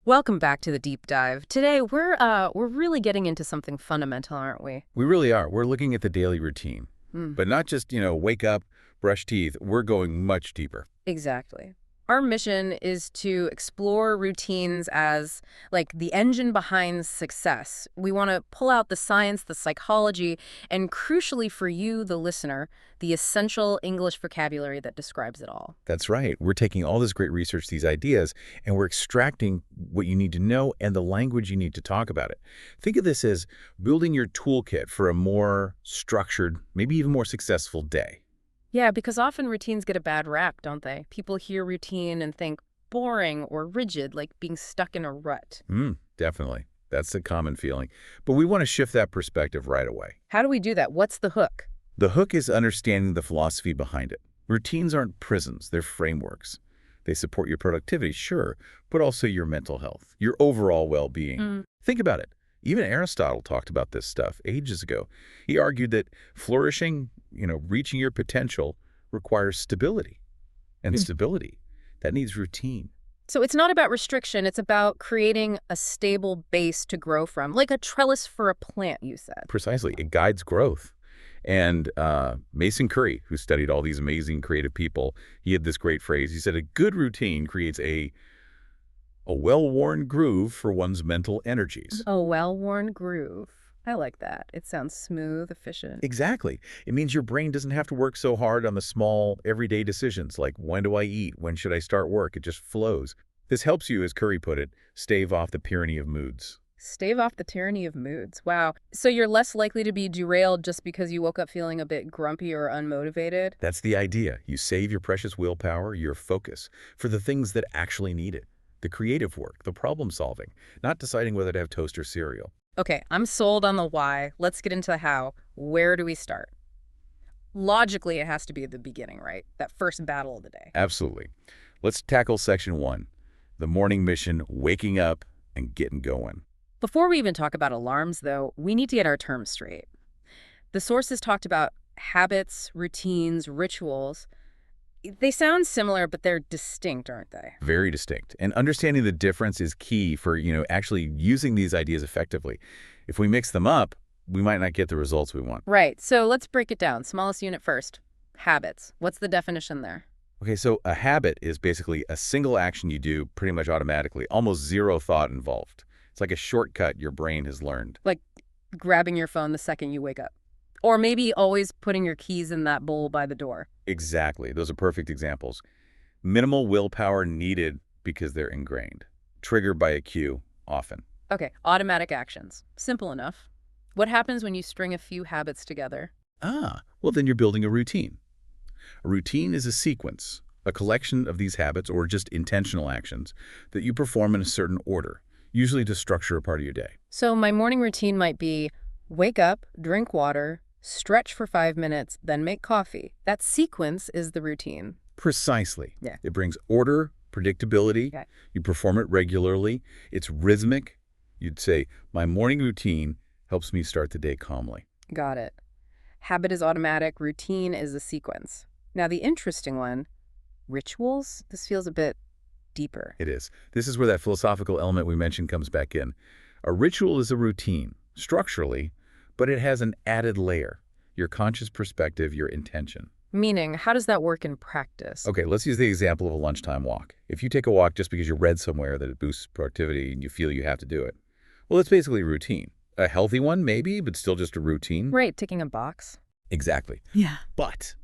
Welcome back to the deep dive. Today we're really getting into something fundamental, aren't we? We really are. We're looking at the daily routine. Hmm. But not just, wake up, brush teeth. We're going much deeper. Exactly. Our mission is to explore routines as like the engine behind success. We want to pull out the science, the psychology, and crucially for you, the listener, the essential English vocabulary that describes it all. That's right. We're taking all this great research, these ideas, and we're extracting what you need to know and the language you need to talk about it. Think of this as building your toolkit for a more structured, maybe even more successful day. Yeah, because often routines get a bad rap, don't they? People hear routine and think boring or rigid, like being stuck in a rut. Definitely. That's a common feeling. But we want to shift that perspective right away. How do we do that? What's the hook? The hook is understanding the philosophy behind it. Routines aren't prisons, they're frameworks. They support your productivity, sure, but also your mental health, your overall well-being. Think about it. Even Aristotle talked about this stuff ages ago. He argued that flourishing, reaching your potential requires stability. And stability, that needs routine. So it's not about restriction, it's about creating a stable base to grow from, like a trellis for a plant, you said. Precisely. It guides growth. And Mason Curry, who studied all these amazing creative people, he had this great phrase. He said, a good routine creates a well-worn groove for one's mental energies. A well-worn groove. I like that. It sounds smooth, efficient. Exactly. It means your brain doesn't have to work so hard on the small, everyday decisions like when do I eat, when should I start work? It just flows. This helps you, as Curry put it, stave off the tyranny of moods. Stave off the tyranny of moods. Wow. So you're less likely to be derailed just because you woke up feeling a bit grumpy or unmotivated? That's the idea. You save your precious willpower, your focus, for the things that actually need it. The creative work, the problem solving, not deciding whether to have toast or cereal. Okay, I'm sold on the why. Let's get into the how. Where do we start? Logically, it has to be at the beginning, right? That first battle of the day. Absolutely. Let's tackle section 1, the morning mission, waking up and getting going. Before we even talk about alarms, though, we need to get our terms straight. The sources talked about habits, routines, rituals. They sound similar, but they're distinct, aren't they? Very distinct. And understanding the difference is key for, actually using these ideas effectively. If we mix them up, we might not get the results we want. Right. So let's break it down. Smallest unit first. Habits. What's the definition there? Okay, so a habit is basically a single action you do pretty much automatically, almost zero thought involved. It's like a shortcut your brain has learned. Like grabbing your phone the second you wake up. Or maybe always putting your keys in that bowl by the door. Exactly. Those are perfect examples. Minimal willpower needed because they're ingrained. Triggered by a cue, often. Okay, automatic actions. Simple enough. What happens when you string a few habits together? Well, then you're building a routine. A routine is a sequence, a collection of these habits or just intentional actions that you perform in a certain order, usually to structure a part of your day. So my morning routine might be wake up, drink water, stretch for 5 minutes, then make coffee. That sequence is the routine. Precisely. Yeah. It brings order, predictability. Okay. You perform it regularly. It's rhythmic. You'd say, my morning routine helps me start the day calmly. Got it. Habit is automatic, routine is a sequence. Now the interesting one, rituals, this feels a bit deeper. It is. This is where that philosophical element we mentioned comes back in. A ritual is a routine, structurally, but it has an added layer, your conscious perspective, your intention. Meaning, how does that work in practice? Okay, let's use the example of a lunchtime walk. If you take a walk just because you read somewhere that it boosts productivity and you feel you have to do it, well, it's basically a routine. A healthy one, maybe, but still just a routine. Right, ticking a box. Exactly. Yeah. But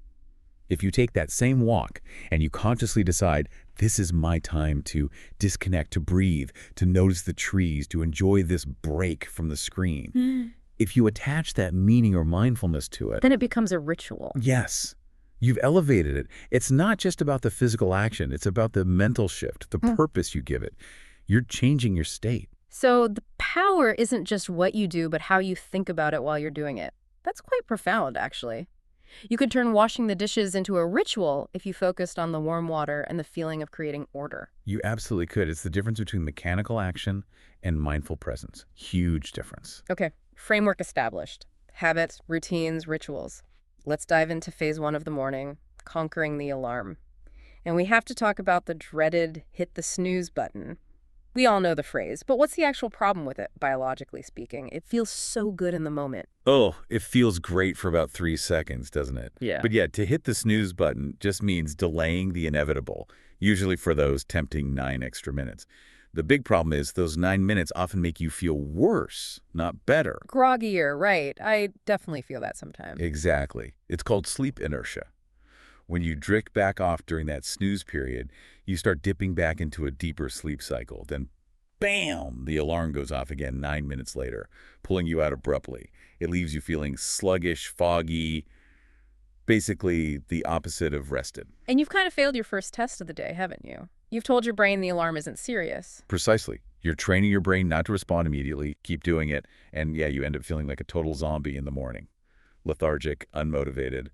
if you take that same walk and you consciously decide, this is my time to disconnect, to breathe, to notice the trees, to enjoy this break from the screen, if you attach that meaning or mindfulness to it, Then it becomes a ritual. yes, you've elevated it. It's not just about the physical action. It's about the mental shift, the purpose you give it. You're changing your state. So the power isn't just what you do, but how you think about it while you're doing it. That's quite profound, actually. You could turn washing the dishes into a ritual if you focused on the warm water and the feeling of creating order. You absolutely could. It's the difference between mechanical action and mindful presence. Huge difference. Okay, framework established. Habits, routines, rituals. Let's dive into phase 1 of the morning, conquering the alarm. And we have to talk about the dreaded hit the snooze button. We all know the phrase, but what's the actual problem with it, biologically speaking? It feels so good in the moment. Oh, it feels great for about 3 seconds, doesn't it? Yeah. But yeah, to hit the snooze button just means delaying the inevitable, usually for those tempting 9 extra minutes. The big problem is those 9 minutes often make you feel worse, not better. Groggier, right. I definitely feel that sometimes. Exactly. It's called sleep inertia. When you drift back off during that snooze period, you start dipping back into a deeper sleep cycle. Then, bam, the alarm goes off again 9 minutes later, pulling you out abruptly. It leaves you feeling sluggish, foggy, basically the opposite of rested. And you've kind of failed your first test of the day, haven't you? You've told your brain the alarm isn't serious. Precisely. You're training your brain not to respond immediately, keep doing it, and yeah, you end up feeling like a total zombie in the morning. Lethargic, unmotivated.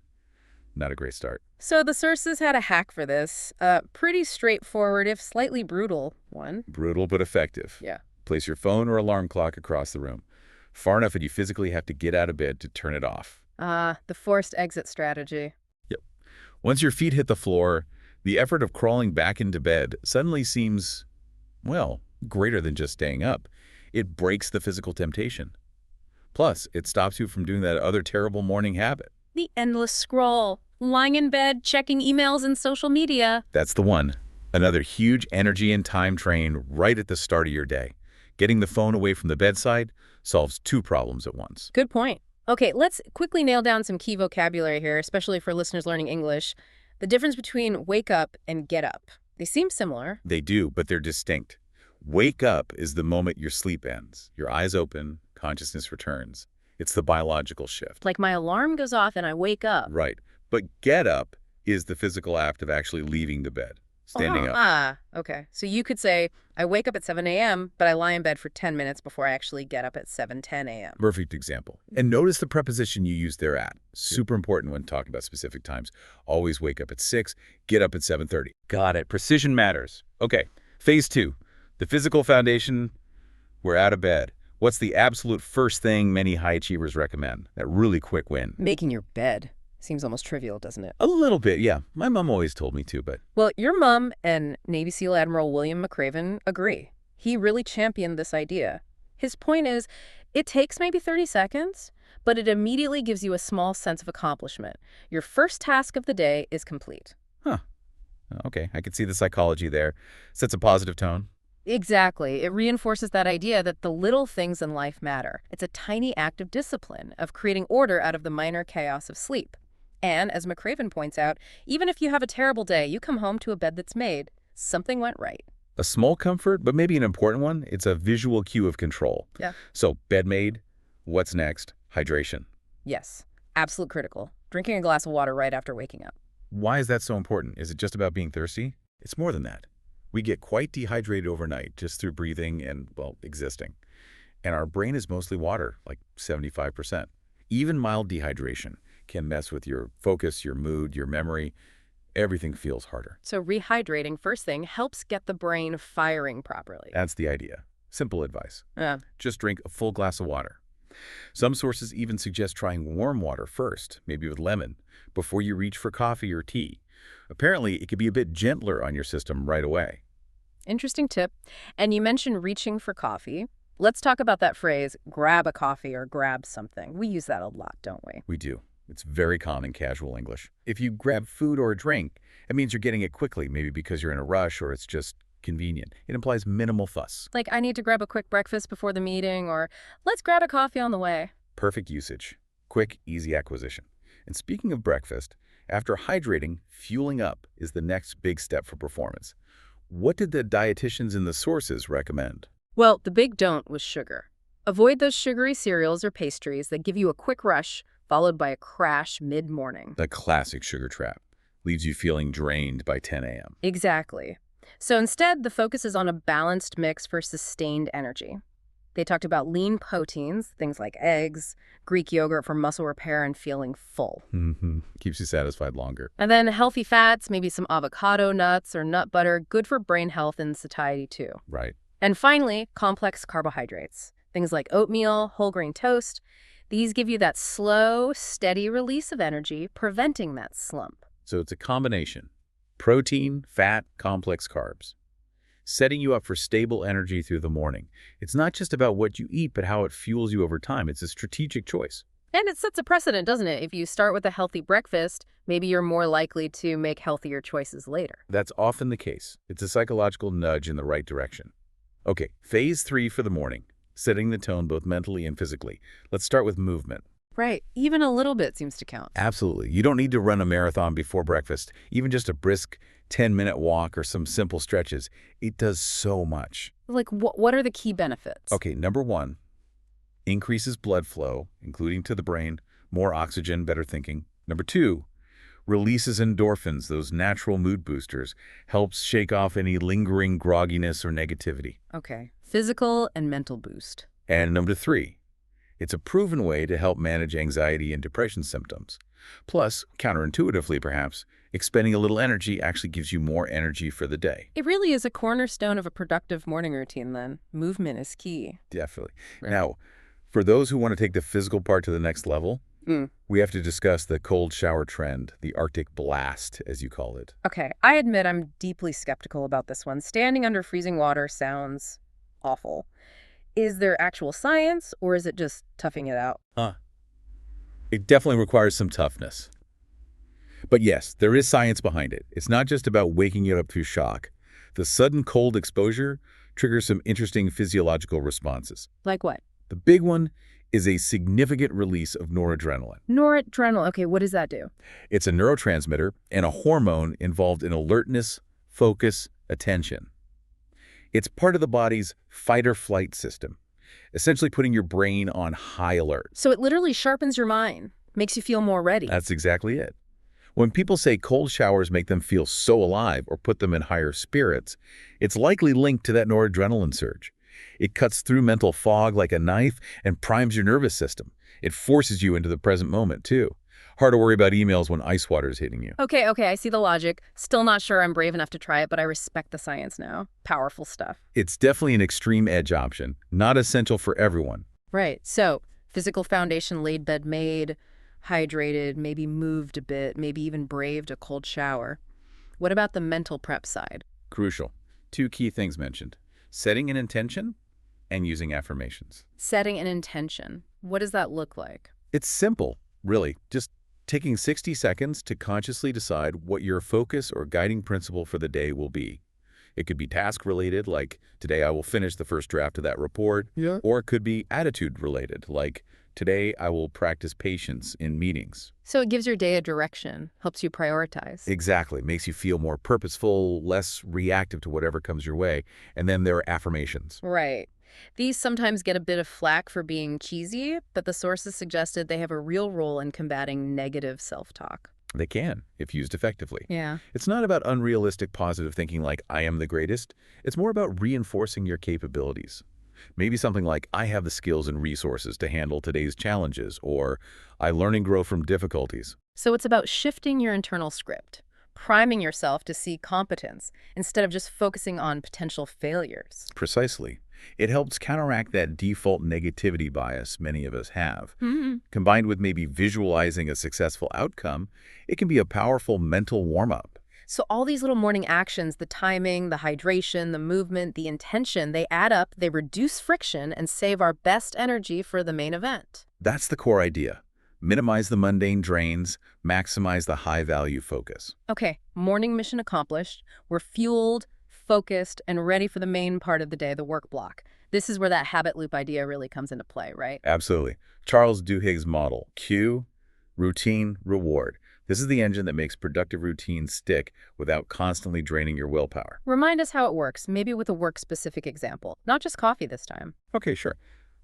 Not a great start. So the sources had a hack for this. Pretty straightforward, if slightly brutal one. Brutal but effective. Yeah. Place your phone or alarm clock across the room, far enough that you physically have to get out of bed to turn it off. The forced exit strategy. Yep. Once your feet hit the floor, the effort of crawling back into bed suddenly seems, well, greater than just staying up. It breaks the physical temptation. Plus, it stops you from doing that other terrible morning habit. The endless scroll. Lying in bed, checking emails and social media. That's the one. Another huge energy and time drain right at the start of your day. Getting the phone away from the bedside solves 2 problems at once. Good point. Okay, let's quickly nail down some key vocabulary here, especially for listeners learning English. The difference between wake up and get up. They seem similar. They do, but they're distinct. Wake up is the moment your sleep ends. Your eyes open, consciousness returns. It's the biological shift. Like my alarm goes off and I wake up. Right. But get up is the physical act of actually leaving the bed, standing up. Okay. So you could say, I wake up at 7 a.m., but I lie in bed for 10 minutes before I actually get up at 7:10 a.m. Perfect example. And notice the preposition you use there at. Super important when talking about specific times. Always wake up at 6, get up at 7:30. Got it. Precision matters. Okay. Phase 2. The physical foundation, we're out of bed. What's the absolute first thing many high achievers recommend? That really quick win. Making your bed. Seems almost trivial, doesn't it? A little bit, yeah. My mom always told me to, but... Well, your mom and Navy SEAL Admiral William McRaven agree. He really championed this idea. His point is, it takes maybe 30 seconds, but it immediately gives you a small sense of accomplishment. Your first task of the day is complete. Huh. Okay, I can see the psychology there. Sets a positive tone. Exactly. It reinforces that idea that the little things in life matter. It's a tiny act of discipline, of creating order out of the minor chaos of sleep. And, as McRaven points out, even if you have a terrible day, you come home to a bed that's made. Something went right. A small comfort, but maybe an important one. It's a visual cue of control. Yeah. So, bed made. What's next? Hydration. Yes. Absolute critical. Drinking a glass of water right after waking up. Why is that so important? Is it just about being thirsty? It's more than that. We get quite dehydrated overnight just through breathing and, well, existing. And our brain is mostly water, like 75%. Even mild dehydration can mess with your focus, your mood, your memory. Everything feels harder. So rehydrating first thing helps get the brain firing properly. That's the idea. Simple advice. Yeah. Just drink a full glass of water. Some sources even suggest trying warm water first, maybe with lemon, before you reach for coffee or tea. Apparently, it could be a bit gentler on your system right away. Interesting tip. And you mentioned reaching for coffee. Let's talk about that phrase, grab a coffee or grab something. We use that a lot, don't we? We do. It's very common in casual English. If you grab food or a drink, it means you're getting it quickly, maybe because you're in a rush or it's just convenient. It implies minimal fuss. Like, I need to grab a quick breakfast before the meeting, or let's grab a coffee on the way. Perfect usage. Quick, easy acquisition. And speaking of breakfast, after hydrating, fueling up is the next big step for performance. What did the dietitians in the sources recommend? Well, the big don't was sugar. Avoid those sugary cereals or pastries that give you a quick rush, followed by a crash mid-morning. The classic sugar trap. Leaves you feeling drained by 10 a.m. Exactly. So instead, the focus is on a balanced mix for sustained energy. They talked about lean proteins, things like eggs, Greek yogurt for muscle repair and feeling full. Keeps you satisfied longer. And then healthy fats, maybe some avocado nuts or nut butter, good for brain health and satiety too. Right. And finally, complex carbohydrates, things like oatmeal, whole grain toast. These give you that slow, steady release of energy, preventing that slump. So it's a combination. Protein, fat, complex carbs. setting you up for stable energy through the morning. It's not just about what you eat, but how it fuels you over time. It's a strategic choice. And it sets a precedent, doesn't it? If you start with a healthy breakfast, maybe you're more likely to make healthier choices later. That's often the case. It's a psychological nudge in the right direction. Okay, phase 3 for the morning, setting the tone both mentally and physically. Let's start with movement. Right. Even a little bit seems to count. Absolutely. You don't need to run a marathon before breakfast. Even just a brisk 10-minute walk or some simple stretches. It does so much. Like, what are the key benefits? Okay, number 1, increases blood flow, including to the brain, more oxygen, better thinking. Number 2, releases endorphins, those natural mood boosters, helps shake off any lingering grogginess or negativity. Okay. Physical and mental boost. And number 3, it's a proven way to help manage anxiety and depression symptoms. Plus, counterintuitively perhaps, expending a little energy actually gives you more energy for the day. It really is a cornerstone of a productive morning routine, then. Movement is key. Definitely. Right. Now, for those who want to take the physical part to the next level, we have to discuss the cold shower trend, the Arctic blast, as you call it. Okay, I admit I'm deeply skeptical about this one. Standing under freezing water sounds awful. Is there actual science, or is it just toughing it out? It definitely requires some toughness. But yes, there is science behind it. It's not just about waking you up through shock. The sudden cold exposure triggers some interesting physiological responses. Like what? The big one is a significant release of noradrenaline. Noradrenaline. Okay, what does that do? It's a neurotransmitter and a hormone involved in alertness, focus, attention. It's part of the body's fight-or-flight system, essentially putting your brain on high alert. So it literally sharpens your mind, makes you feel more ready. That's exactly it. When people say cold showers make them feel so alive or put them in higher spirits, it's likely linked to that noradrenaline surge. It cuts through mental fog like a knife and primes your nervous system. It forces you into the present moment, too. Hard to worry about emails when ice water is hitting you. Okay, I see the logic. Still not sure I'm brave enough to try it, but I respect the science now. Powerful stuff. It's definitely an extreme edge option, not essential for everyone. Right. So, physical foundation laid, bed made, hydrated, maybe moved a bit, maybe even braved a cold shower. What about the mental prep side? Crucial. 2 key things mentioned: setting an intention and using affirmations. Setting an intention. What does that look like? It's simple, really. Just taking 60 seconds to consciously decide what your focus or guiding principle for the day will be. It could be task-related, like, today I will finish the first draft of that report. Yeah. Or it could be attitude-related, like, today I will practice patience in meetings. So it gives your day a direction, helps you prioritize. Exactly. Makes you feel more purposeful, less reactive to whatever comes your way. And then there are affirmations. Right. These sometimes get a bit of flack for being cheesy, but the sources suggested they have a real role in combating negative self-talk. They can, if used effectively. Yeah. It's not about unrealistic positive thinking like, I am the greatest. It's more about reinforcing your capabilities. Maybe something like, I have the skills and resources to handle today's challenges, or I learn and grow from difficulties. So it's about shifting your internal script, priming yourself to see competence instead of just focusing on potential failures. Precisely. It helps counteract that default negativity bias many of us have. Mm-hmm. Combined with maybe visualizing a successful outcome, it can be a powerful mental warm-up. So all these little morning actions, the timing, the hydration, the movement, the intention, they add up, they reduce friction, and save our best energy for the main event. That's the core idea. Minimize the mundane drains, maximize the high-value focus. Okay, morning mission accomplished. We're fueled, focused, and ready for the main part of the day, the work block. This is where that habit loop idea really comes into play, right? Absolutely. Charles Duhigg's model, cue, routine, reward. This is the engine that makes productive routines stick without constantly draining your willpower. Remind us how it works, maybe with a work-specific example, not just coffee this time. Okay, sure.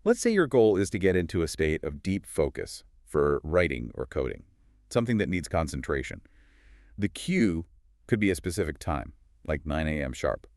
Let's say your goal is to get into a state of deep focus for writing or coding, something that needs concentration. The cue could be a specific time, like 9 a.m. sharp.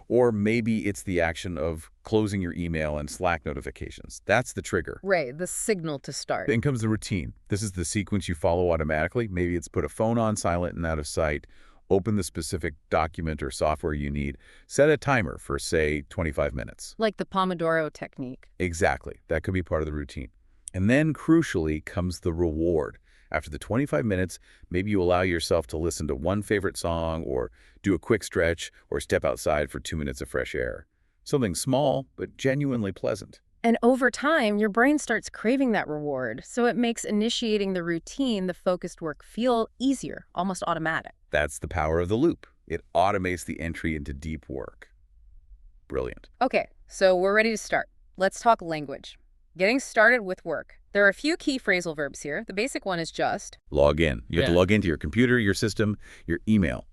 Or maybe it's the action of closing your email and Slack notifications. That's the trigger. Right, the signal to start. Then comes the routine. This is the sequence you follow automatically. Maybe it's put a phone on silent and out of sight, open the specific document or software you need, set a timer for, say, 25 minutes. Like the Pomodoro technique. Exactly. That could be part of the routine. And then, crucially, comes the reward. After the 25 minutes, maybe you allow yourself to listen to one favorite song or do a quick stretch or step outside for 2 minutes of fresh air. Something small, but genuinely pleasant. And over time, your brain starts craving that reward, so it makes initiating the routine, the focused work, feel easier, almost automatic. That's the power of the loop. It automates the entry into deep work. Brilliant. Okay, so we're ready to start. Let's talk language. Getting started with work. There are a few key phrasal verbs here. The basic one is just. Log in. You have to Yeah. log into your computer, your system, your email.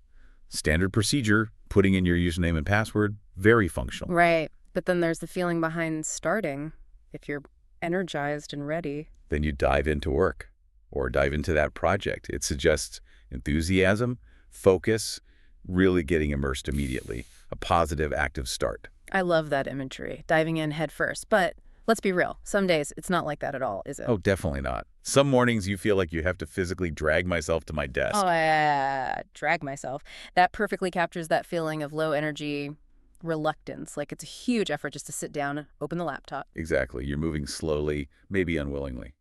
Standard procedure, putting in your username and password, very functional. Right. But then there's the feeling behind starting. If you're energized and ready. Then you dive into work or dive into that project. It suggests enthusiasm, focus, really getting immersed immediately, a positive, active start. I love that imagery, diving in head first. But let's be real. Some days it's not like that at all, is it? Oh, definitely not. Some mornings you feel like you have to physically drag myself to my desk. Drag myself. That perfectly captures that feeling of low energy reluctance. Like it's a huge effort just to sit down, open the laptop. Exactly. You're moving slowly, maybe unwillingly.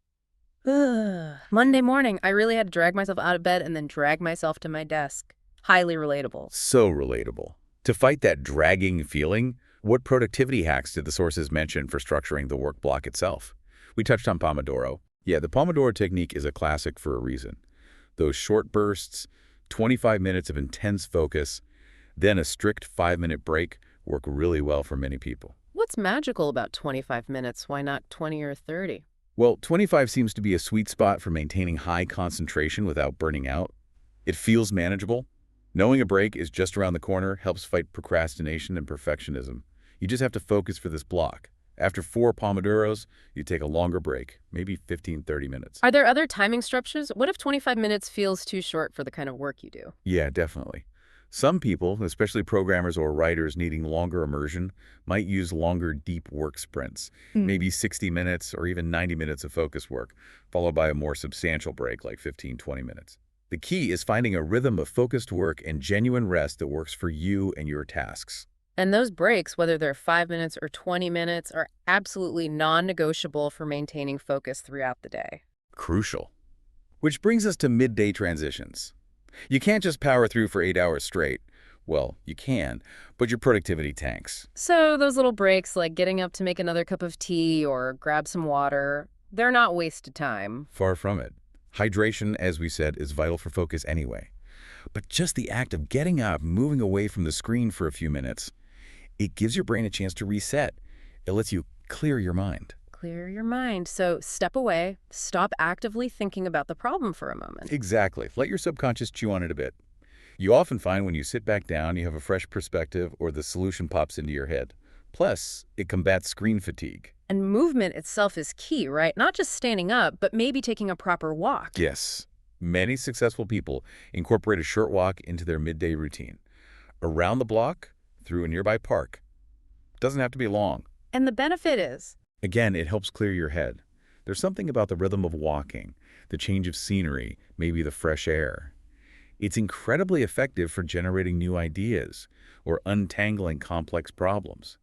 Ugh. Monday morning, I really had to drag myself out of bed and then drag myself to my desk. Highly relatable. So relatable. To fight that dragging feeling, what productivity hacks did the sources mention for structuring the work block itself? We touched on Pomodoro. Yeah, the Pomodoro technique is a classic for a reason. Those short bursts, 25 minutes of intense focus, then a strict 5-minute break work really well for many people. What's magical about 25 minutes? Why not 20 or 30? Well, 25 seems to be a sweet spot for maintaining high concentration without burning out. It feels manageable. Knowing a break is just around the corner helps fight procrastination and perfectionism. You just have to focus for this block. After 4 Pomodoros, you take a longer break, maybe 15-30 minutes. Are there other timing structures? What if 25 minutes feels too short for the kind of work you do? Yeah, definitely. Some people, especially programmers or writers needing longer immersion, might use longer deep work sprints, maybe 60 minutes or even 90 minutes of focus work, followed by a more substantial break like 15-20 minutes. The key is finding a rhythm of focused work and genuine rest that works for you and your tasks. And those breaks, whether they're 5 minutes or 20 minutes, are absolutely non-negotiable for maintaining focus throughout the day. Crucial. Which brings us to midday transitions. You can't just power through for 8 hours straight. Well, you can, but your productivity tanks. So those little breaks, like getting up to make another cup of tea or grab some water, they're not wasted time. Far from it. Hydration, as we said, is vital for focus anyway. But just the act of getting up, moving away from the screen for a few minutes, it gives your brain a chance to reset. It lets you clear your mind. Clear your mind. So step away, stop actively thinking about the problem for a moment. Exactly. Let your subconscious chew on it a bit. You often find when you sit back down, you have a fresh perspective or the solution pops into your head. Plus, it combats screen fatigue. And movement itself is key, right? Not just standing up, but maybe taking a proper walk. Yes. Many successful people incorporate a short walk into their midday routine. Around the block, through a nearby park. Doesn't have to be long. And the benefit is? Again, it helps clear your head. There's something about the rhythm of walking, the change of scenery, maybe the fresh air. It's incredibly effective for generating new ideas or untangling complex problems.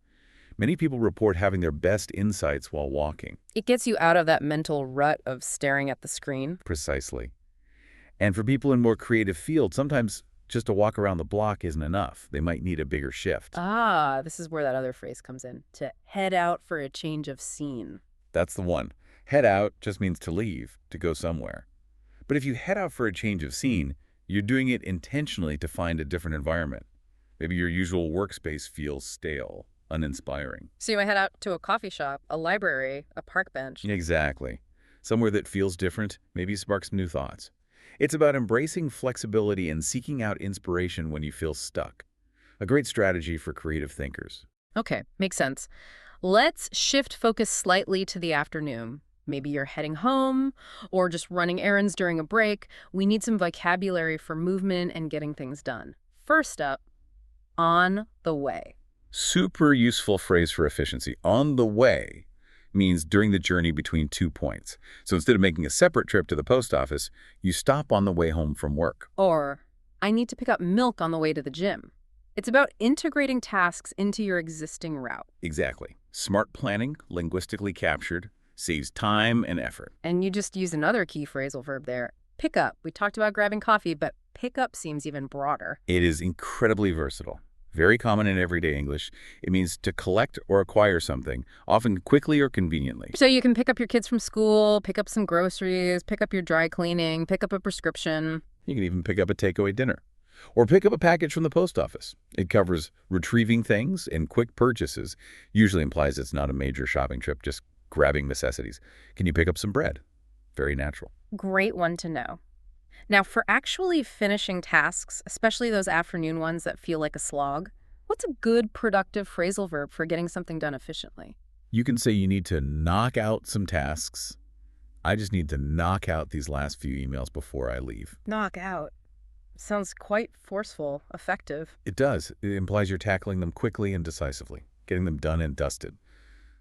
Many people report having their best insights while walking. It gets you out of that mental rut of staring at the screen. Precisely. And for people in more creative fields, sometimes just a walk around the block isn't enough. They might need a bigger shift. This is where that other phrase comes in, to head out for a change of scene. That's the one. Head out just means to leave, to go somewhere. But if you head out for a change of scene, you're doing it intentionally to find a different environment. Maybe your usual workspace feels stale, uninspiring. So you might head out to a coffee shop, a library, a park bench. Exactly. Somewhere that feels different, maybe sparks new thoughts. It's about embracing flexibility and seeking out inspiration when you feel stuck. A great strategy for creative thinkers. Okay, makes sense. Let's shift focus slightly to the afternoon. Maybe you're heading home or just running errands during a break. We need some vocabulary for movement and getting things done. First up, on the way. Super useful phrase for efficiency. On the way means during the journey between 2 points. So instead of making a separate trip to the post office, you stop on the way home from work. Or, I need to pick up milk on the way to the gym. It's about integrating tasks into your existing route. Exactly. Smart planning, linguistically captured, saves time and effort. And you just use another key phrasal verb there, pick up. We talked about grabbing coffee, but pick up seems even broader. It is incredibly versatile. Very common in everyday English. It means to collect or acquire something, often quickly or conveniently. So you can pick up your kids from school, pick up some groceries, pick up your dry cleaning, pick up a prescription. You can even pick up a takeaway dinner or pick up a package from the post office. It covers retrieving things and quick purchases. Usually implies it's not a major shopping trip, just grabbing necessities. Can you pick up some bread? Very natural. Great one to know. Now, for actually finishing tasks, especially those afternoon ones that feel like a slog, what's a good productive phrasal verb for getting something done efficiently? You can say you need to knock out some tasks. I just need to knock out these last few emails before I leave. Knock out. Sounds quite forceful, effective. It does. It implies you're tackling them quickly and decisively, getting them done and dusted.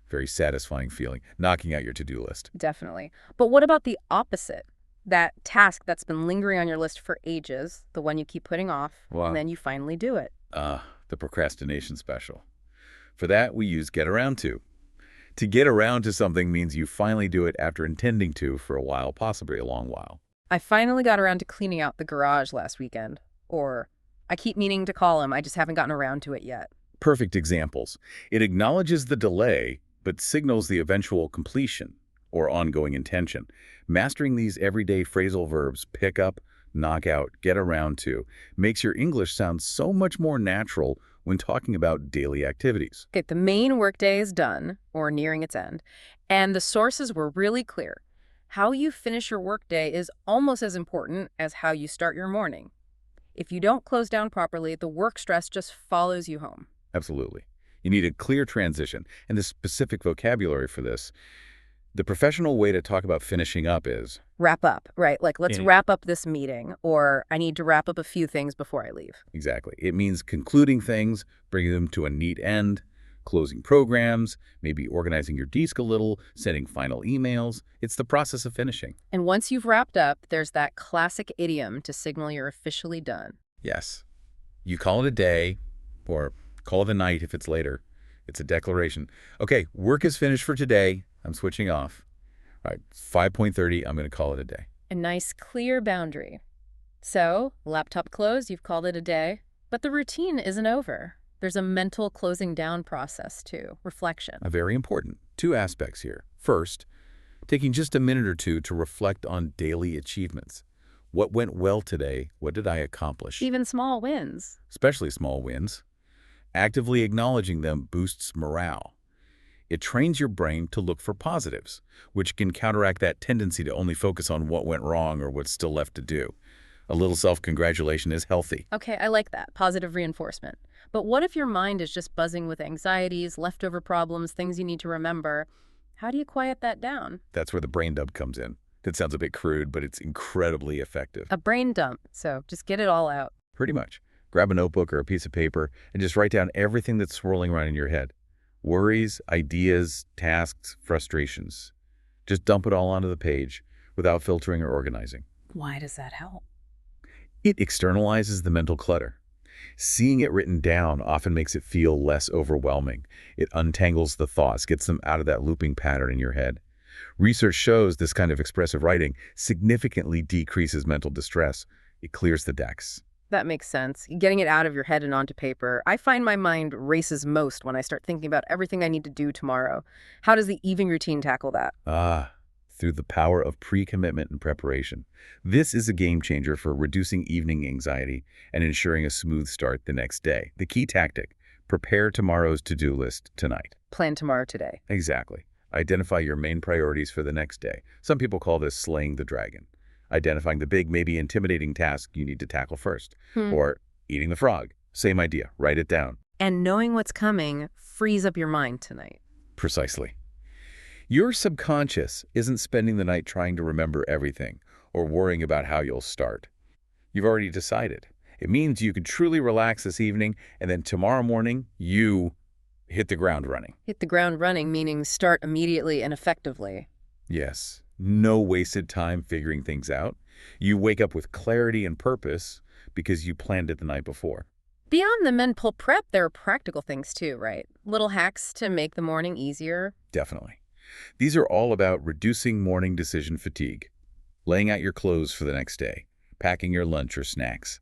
Very satisfying feeling, knocking out your to-do list. Definitely. But what about the opposite? That task that's been lingering on your list for ages, the one you keep putting off, Wow. and then you finally do it. The procrastination special. For that, we use get around to. To get around to something means you finally do it after intending to for a while, possibly a long while. I finally got around to cleaning out the garage last weekend. Or, I keep meaning to call him, I just haven't gotten around to it yet. Perfect examples. It acknowledges the delay, but signals the eventual completion or ongoing intention. Mastering these everyday phrasal verbs, pick up, knock out, get around to, makes your English sound so much more natural when talking about daily activities. Okay, the main workday is done, or nearing its end, and the sources were really clear. How you finish your workday is almost as important as how you start your morning. If you don't close down properly, the work stress just follows you home. Absolutely. You need a clear transition, and the specific vocabulary for this. The professional way to talk about finishing up is Wrap up, right? Like, let's Yeah. wrap up this meeting, or I need to wrap up a few things before I leave. exactly. It means concluding things, bringing them to a neat end, closing programs, maybe organizing your desk a little, sending final emails. It's the process of finishing. And once you've wrapped up, there's that classic idiom to signal you're officially done. Yes. You call it a day, or call it a night if it's later. It's a declaration. Okay, work is finished for today. I'm switching off. All right, 5:30, I'm going to call it a day. A nice, clear boundary. So, laptop closed, you've called it a day. But the routine isn't over. There's a mental closing down process, too. Reflection. Very important. Two aspects here. First, taking just a minute or two to reflect on daily achievements. What went well today? What did I accomplish? Even small wins. Especially small wins. Actively acknowledging them boosts morale. It trains your brain to look for positives, which can counteract that tendency to only focus on what went wrong or what's still left to do. A little self-congratulation is healthy. Okay, I like that. Positive reinforcement. But what if your mind is just buzzing with anxieties, leftover problems, things you need to remember? How do you quiet that down? That's where the brain dump comes in. That sounds a bit crude, but it's incredibly effective. A brain dump. So just get it all out. Pretty much. Grab a notebook or a piece of paper and just write down everything that's swirling around in your head. Worries, ideas, tasks, frustrations. Just dump it all onto the page without filtering or organizing. Why does that help? It externalizes the mental clutter. Seeing it written down often makes it feel less overwhelming. It untangles the thoughts, gets them out of that looping pattern in your head. Research shows this kind of expressive writing significantly decreases mental distress. It clears the decks. That makes sense. Getting it out of your head and onto paper. I find my mind races most when I start thinking about everything I need to do tomorrow. How does the evening routine tackle that? Through the power of pre-commitment and preparation. This is a game changer for reducing evening anxiety and ensuring a smooth start the next day. The key tactic: prepare tomorrow's to-do list tonight. Plan tomorrow today. Exactly. Identify your main priorities for the next day. Some people call this slaying the dragon. Identifying the big, maybe intimidating task you need to tackle first. Or eating the frog. Same idea. Write it down. And knowing what's coming frees up your mind tonight. Precisely. Your subconscious isn't spending the night trying to remember everything or worrying about how you'll start. You've already decided. It means you can truly relax this evening, and then tomorrow morning, you hit the ground running. Hit the ground running, meaning start immediately and effectively. Yes. No wasted time figuring things out. You wake up with clarity and purpose because you planned it the night before. Beyond the mental prep, there are practical things too, right? Little hacks to make the morning easier. Definitely. These are all about reducing morning decision fatigue. Laying out your clothes for the next day, packing your lunch or snacks,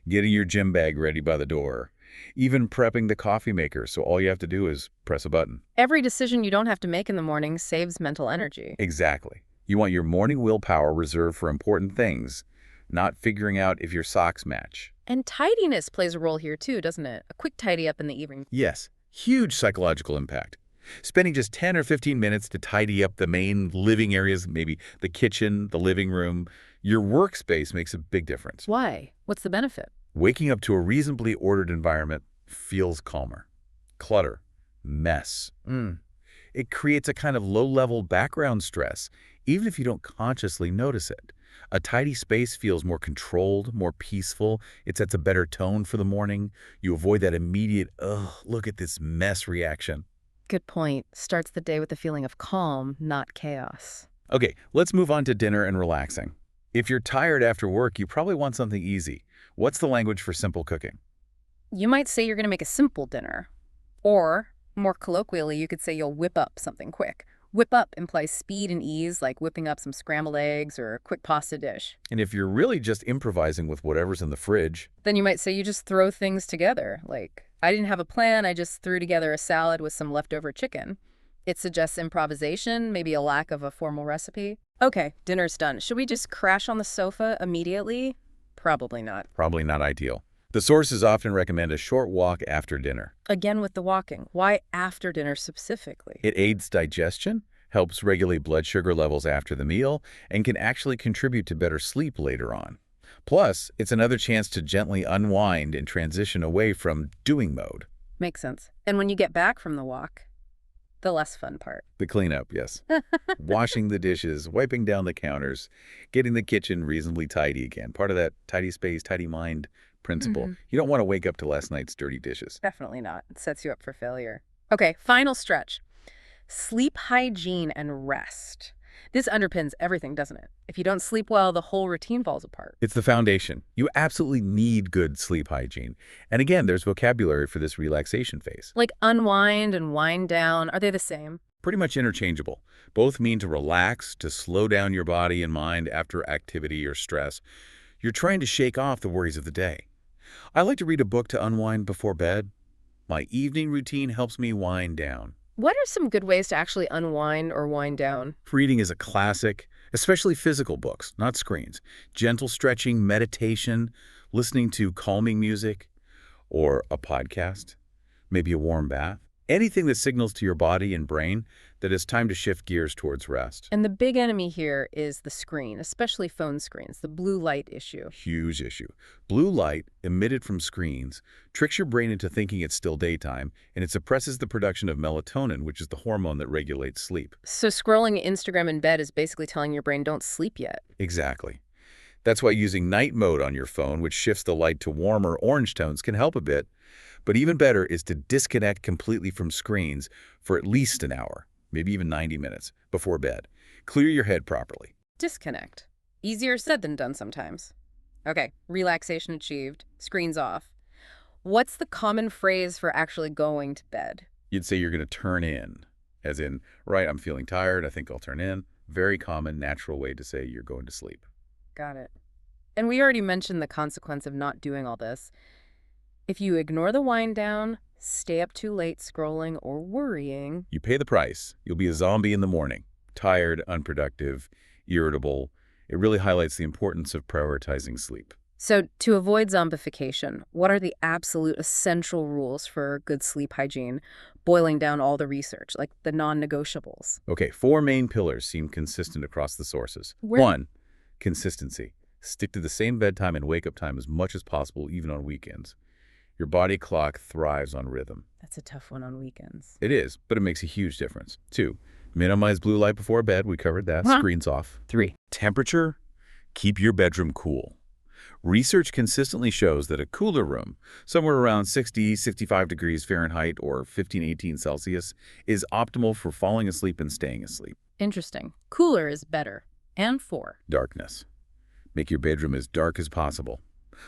getting your gym bag ready by the door, even prepping the coffee maker so all you have to do is press a button. Every decision you don't have to make in the morning saves mental energy. Exactly. You want your morning willpower reserved for important things, not figuring out if your socks match. And tidiness plays a role here too, doesn't it? A quick tidy up in the evening. Yes, huge psychological impact. Spending just 10 or 15 minutes to tidy up the main living areas, maybe the kitchen, the living room, your workspace makes a big difference. Why? What's the benefit? Waking up to a reasonably ordered environment feels calmer. Clutter, mess. It creates a kind of low-level background stress, even if you don't consciously notice it. A tidy space feels more controlled, more peaceful. It sets a better tone for the morning. You avoid that immediate, ugh, look at this mess reaction. Good point. Starts the day with a feeling of calm, not chaos. Okay, let's move on to dinner and relaxing. If you're tired after work, you probably want something easy. What's the language for simple cooking? You might say you're going to make a simple dinner. Or, more colloquially, you could say you'll whip up something quick. Whip up implies speed and ease, like whipping up some scrambled eggs or a quick pasta dish. And if you're really just improvising with whatever's in the fridge, Then you might say you just throw things together. Like, I didn't have a plan, I just threw together a salad with some leftover chicken. It suggests improvisation, maybe a lack of a formal recipe. Okay, dinner's done. Should we just crash on the sofa immediately? Probably not. probably not ideal. The sources often recommend a short walk after dinner. Again with the walking. Why after dinner specifically? It aids digestion, helps regulate blood sugar levels after the meal, and can actually contribute to better sleep later on. Plus, it's another chance to gently unwind and transition away from doing mode. Makes sense. And when you get back from the walk, the less fun part. The cleanup, yes. Washing the dishes, wiping down the counters, getting the kitchen reasonably tidy again. Part of that tidy space, tidy mind principle. You don't want to wake up to last night's dirty dishes. Definitely not. It sets you up for failure. Okay, final stretch. Sleep hygiene and rest. This underpins everything, doesn't it? If you don't sleep well, the whole routine falls apart. It's the foundation. You absolutely need good sleep hygiene. And again, there's vocabulary for this relaxation phase. Like unwind and wind down, are they the same? Pretty much interchangeable. Both mean to relax, to slow down your body and mind after activity or stress. You're trying to shake off the worries of the day. I like to read a book to unwind before bed. My evening routine helps me wind down. What are some good ways to actually unwind or wind down? Reading is a classic, especially physical books, not screens. Gentle stretching, meditation, listening to calming music, or a podcast, maybe a warm bath. Anything that signals to your body and brain that it's time to shift gears towards rest. And the big enemy here is the screen, especially phone screens, the blue light issue. Huge issue. Blue light emitted from screens tricks your brain into thinking it's still daytime, and it suppresses the production of melatonin, which is the hormone that regulates sleep. So scrolling Instagram in bed is basically telling your brain don't sleep yet. Exactly. That's why using night mode on your phone, which shifts the light to warmer orange tones, can help a bit. But even better is to disconnect completely from screens for at least an hour, maybe even 90 minutes, before bed. Clear your head properly. Disconnect. Easier said than done sometimes. Okay, relaxation achieved, screens off. What's the common phrase for actually going to bed? You'd say you're going to turn in, as in, right, I'm feeling tired, I think I'll turn in. Very common, natural way to say you're going to sleep. Got it. And we already mentioned the consequence of not doing all this. If you ignore the wind down, stay up too late scrolling or worrying, You pay the price. You'll be a zombie in the morning. Tired, unproductive, irritable. It really highlights the importance of prioritizing sleep. So to avoid zombification, what are the absolute essential rules for good sleep hygiene, boiling down all the research, like the non-negotiables? Okay, 4 main pillars seem consistent across the sources. Where- 1, consistency. Stick to the same bedtime and wake-up time as much as possible, even on weekends. Your body clock thrives on rhythm. That's a tough one on weekends. It is, but it makes a huge difference. 2, minimize blue light before bed. We covered that. Huh. Screens off. 3. Temperature, keep your bedroom cool. Research consistently shows that a cooler room, somewhere around 60, 65 degrees Fahrenheit or 15, 18 Celsius, is optimal for falling asleep and staying asleep. Interesting. Cooler is better. And 4. Darkness. Make your bedroom as dark as possible.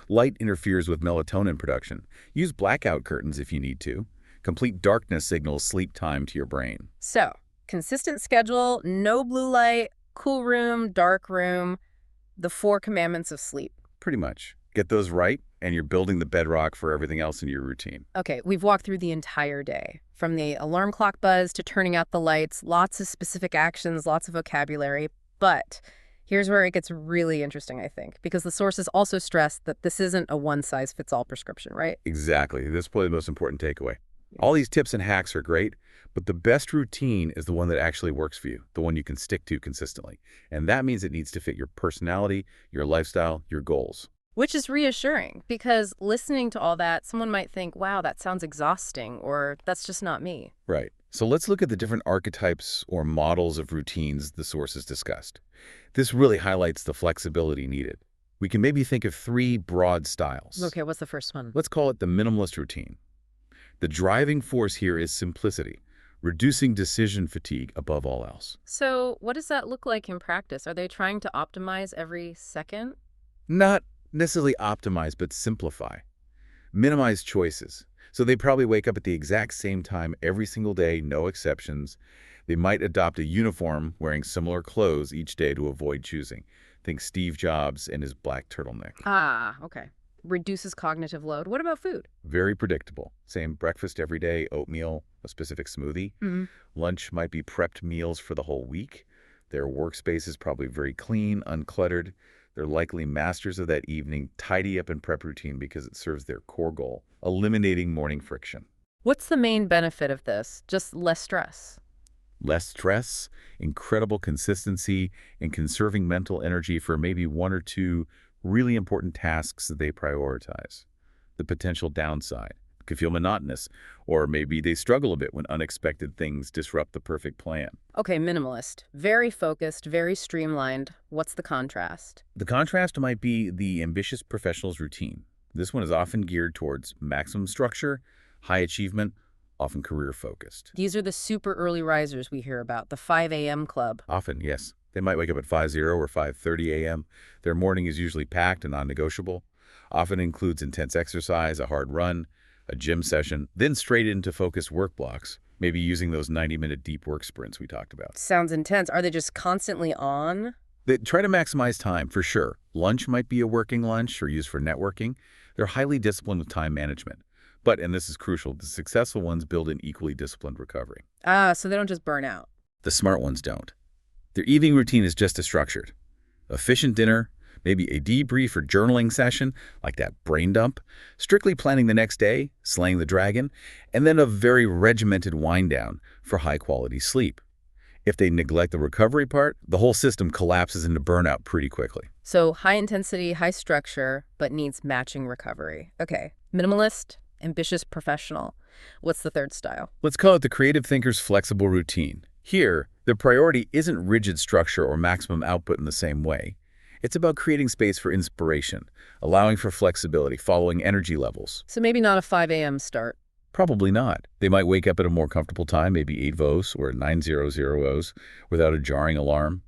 Light interferes with melatonin production. Use blackout curtains if you need to. Complete darkness signals sleep time to your brain. So, consistent schedule, no blue light, cool room, dark room. The four commandments of sleep. Pretty much. Get those right, and you're building the bedrock for everything else in your routine. Okay, we've walked through the entire day. From the alarm clock buzz to turning out the lights, lots of specific actions, lots of vocabulary. But here's where it gets really interesting, I think, because the sources also stress that this isn't a one-size-fits-all prescription, right? Exactly. This is probably the most important takeaway. All these tips and hacks are great, but the best routine is the one that actually works for you, the one you can stick to consistently. And that means it needs to fit your personality, your lifestyle, your goals. Which is reassuring, because listening to all that, someone might think, wow, that sounds exhausting, or that's just not me. Right. So let's look at the different archetypes or models of routines the sources discussed. This really highlights the flexibility needed. We can maybe think of three broad styles. Okay, what's the first one? Let's call it the minimalist routine. The driving force here is simplicity, reducing decision fatigue above all else. So what does that look like in practice? Are they trying to optimize every second? Not necessarily optimize, but simplify. Minimize choices. So they probably wake up at the exact same time every single day, no exceptions. They might adopt a uniform wearing similar clothes each day to avoid choosing. Think Steve Jobs and his black turtleneck. Ah, okay. Reduces cognitive load. What about food? Very predictable. Same breakfast every day, oatmeal, a specific smoothie. Mm-hmm. Lunch might be prepped meals for the whole week. Their workspace is probably very clean, uncluttered. They're likely masters of that evening tidy up and prep routine because it serves their core goal, eliminating morning friction. What's the main benefit of this? Just less stress. Less stress, incredible consistency, and conserving mental energy for maybe one or two really important tasks that they prioritize. The potential downside could feel monotonous, or maybe they struggle a bit when unexpected things disrupt the perfect plan. Okay, minimalist. Very focused, very streamlined. What's the contrast? The contrast might be the ambitious professional's routine. This one is often geared towards maximum structure, high achievement, often career-focused. These are the super early risers we hear about, the 5 a.m. club. Often, yes. They might wake up at 5:00 or 5:30 a.m. Their morning is usually packed and non-negotiable. Often includes intense exercise, a hard run, a gym session, then straight into focused work blocks, maybe using those 90-minute deep work sprints we talked about. Sounds intense. Are they just constantly on? They try to maximize time, for sure. Lunch might be a working lunch or used for networking. They're highly disciplined with time management. But, and this is crucial, the successful ones build an equally disciplined recovery. Ah, so they don't just burn out. The smart ones don't. Their evening routine is just as structured. Efficient dinner, maybe a debrief or journaling session, like that brain dump, strictly planning the next day, slaying the dragon, and then a very regimented wind down for high-quality sleep. If they neglect the recovery part, the whole system collapses into burnout pretty quickly. So high intensity, high structure, but needs matching recovery. Okay, minimalist, ambitious professional. What's the third style? Let's call it the creative thinker's flexible routine. Here, the priority isn't rigid structure or maximum output in the same way. It's about creating space for inspiration, allowing for flexibility, following energy levels. So maybe not a 5 a.m. start. Probably not. They might wake up at a more comfortable time, maybe 8 VOS or 9:00 VOS, without a jarring alarm.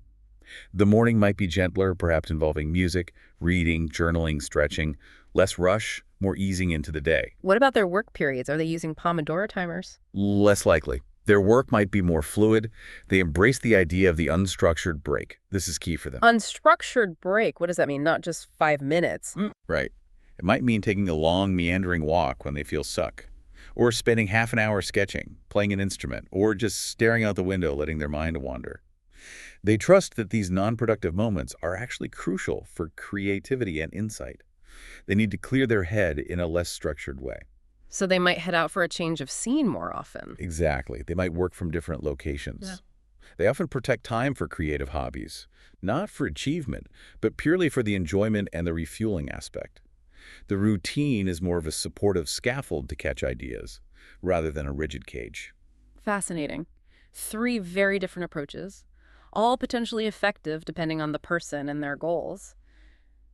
The morning might be gentler, perhaps involving music, reading, journaling, stretching, less rush, more easing into the day. What about their work periods? Are they using Pomodoro timers? Less likely. Their work might be more fluid. They embrace the idea of the unstructured break. This is key for them. Unstructured break? What does that mean? Not just 5 minutes. Right. It might mean taking a long, meandering walk when they feel stuck, or spending half an hour sketching, playing an instrument, or just staring out the window, letting their mind wander. They trust that these non-productive moments are actually crucial for creativity and insight. They need to clear their head in a less structured way. So they might head out for a change of scene more often. Exactly. They might work from different locations. Yeah. They often protect time for creative hobbies, not for achievement, but purely for the enjoyment and the refueling aspect. The routine is more of a supportive scaffold to catch ideas, rather than a rigid cage. Fascinating. 3 very different approaches, all potentially effective depending on the person and their goals.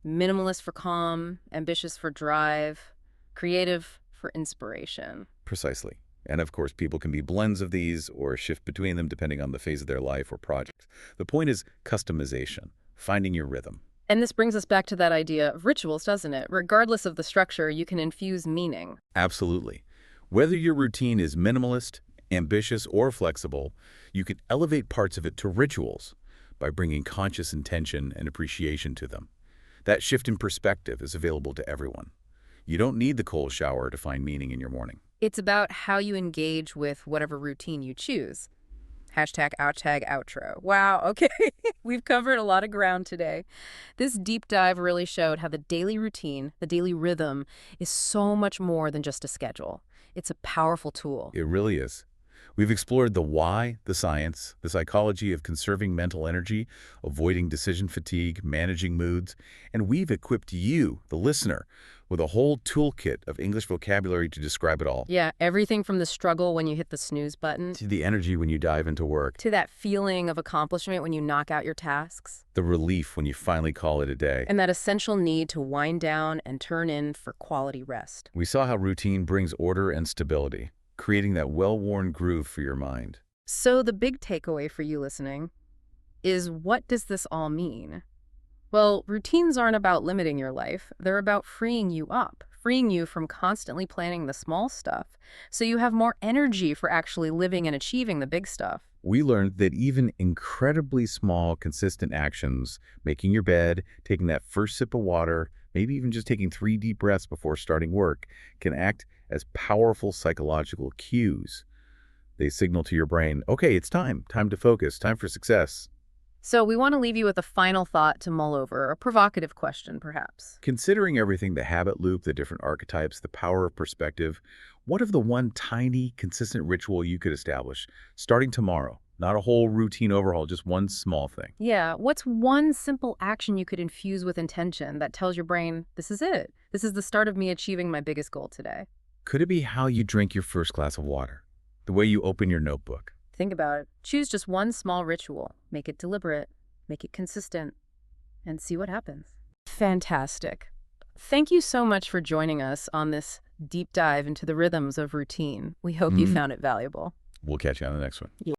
Minimalist for calm, ambitious for drive, creative for inspiration. Precisely. And of course, people can be blends of these or shift between them depending on the phase of their life or project. The point is customization, finding your rhythm. And this brings us back to that idea of rituals, doesn't it? Regardless of the structure, you can infuse meaning. Absolutely. Whether your routine is minimalist, ambitious, or flexible, you can elevate parts of it to rituals by bringing conscious intention and appreciation to them. That shift in perspective is available to everyone. You don't need the cold shower to find meaning in your morning. It's about how you engage with whatever routine you choose. Hashtag outtag outro. Wow, okay. We've covered a lot of ground today. This deep dive really showed how the daily routine, the daily rhythm, is so much more than just a schedule. It's a powerful tool. It really is. We've explored the why, the science, the psychology of conserving mental energy, avoiding decision fatigue, managing moods, and we've equipped you, the listener, with a whole toolkit of English vocabulary to describe it all. Yeah, everything from the struggle when you hit the snooze button To the energy when you dive into work, to that feeling of accomplishment when you knock out your tasks, the relief when you finally call it a day. and that essential need to wind down and turn in for quality rest. We saw how routine brings order and stability, creating that well-worn groove for your mind. So the big takeaway for you listening is, what does this all mean? Well, routines aren't about limiting your life. They're about freeing you up, freeing you from constantly planning the small stuff so you have more energy for actually living and achieving the big stuff. We learned that even incredibly small, consistent actions, making your bed, taking that first sip of water, maybe even just taking 3 deep breaths before starting work, can act as powerful psychological cues. They signal to your brain, okay, it's time to focus, time for success. So we want to leave you with a final thought to mull over, a provocative question perhaps. Considering everything, the habit loop, the different archetypes, the power of perspective, what if the one tiny, consistent ritual you could establish, starting tomorrow? Not a whole routine overhaul, just one small thing. Yeah, what's one simple action you could infuse with intention that tells your brain, this is it. This is the start of me achieving my biggest goal today. Could it be how you drink your first glass of water? The way you open your notebook? Think about it. Choose just one small ritual. Make it deliberate. Make it consistent. And see what happens. Fantastic. Thank you so much for joining us on this deep dive into the rhythms of routine. We hope you found it valuable. We'll catch you on the next one.